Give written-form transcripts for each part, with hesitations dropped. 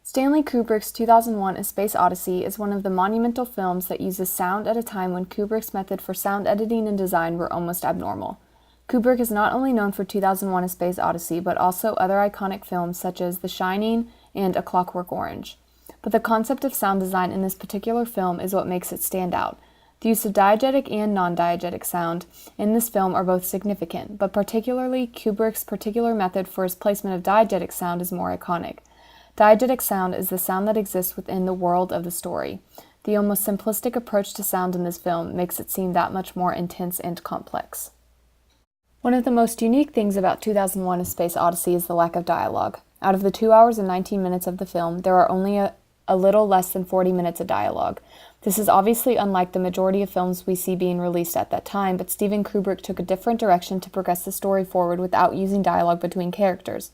Stanley Kubrick's 2001 A Space Odyssey is one of the monumental films that uses sound at a time when Kubrick's method for sound editing and design were almost abnormal. Kubrick is not only known for 2001 A Space Odyssey, but also other iconic films such as The Shining and A Clockwork Orange. But the concept of sound design in this particular film is what makes it stand out. The use of diegetic and non-diegetic sound in this film are both significant, but particularly Kubrick's particular method for his placement of diegetic sound is more iconic. Diegetic sound is the sound that exists within the world of the story. The almost simplistic approach to sound in this film makes it seem that much more intense and complex. One of the most unique things about 2001 A Space Odyssey is the lack of dialogue. Out of the 2 hours and 19 minutes of the film, there are only a little less than 40 minutes of dialogue. This is obviously unlike the majority of films we see being released at that time, but Steven Kubrick took a different direction to progress the story forward without using dialogue between characters.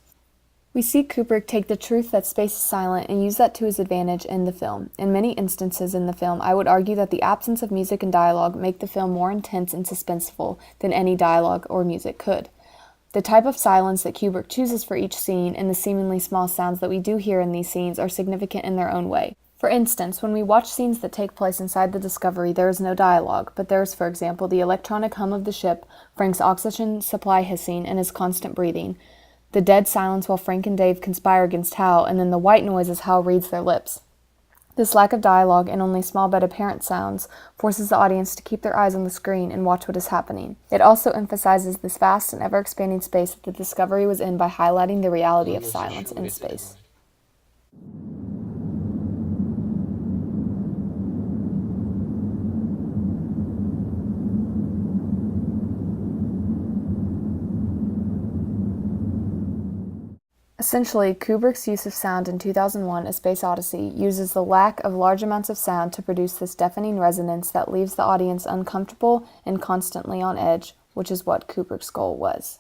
We see Kubrick take the truth that space is silent and use that to his advantage in the film. In many instances in the film, I would argue that the absence of music and dialogue make the film more intense and suspenseful than any dialogue or music could. The type of silence that Kubrick chooses for each scene and the seemingly small sounds that we do hear in these scenes are significant in their own way. For instance, when we watch scenes that take place inside the Discovery, there is no dialogue, but there is, for example, the electronic hum of the ship, Frank's oxygen supply hissing, and his constant breathing, the dead silence while Frank and Dave conspire against Hal, and then the white noise as Hal reads their lips. This lack of dialogue and only small but apparent sounds forces the audience to keep their eyes on the screen and watch what is happening. It also emphasizes this vast and ever-expanding space that the Discovery was in by highlighting the reality of silence in space. Essentially, Kubrick's use of sound in 2001 A Space Odyssey uses the lack of large amounts of sound to produce this deafening resonance that leaves the audience uncomfortable and constantly on edge, which is what Kubrick's goal was.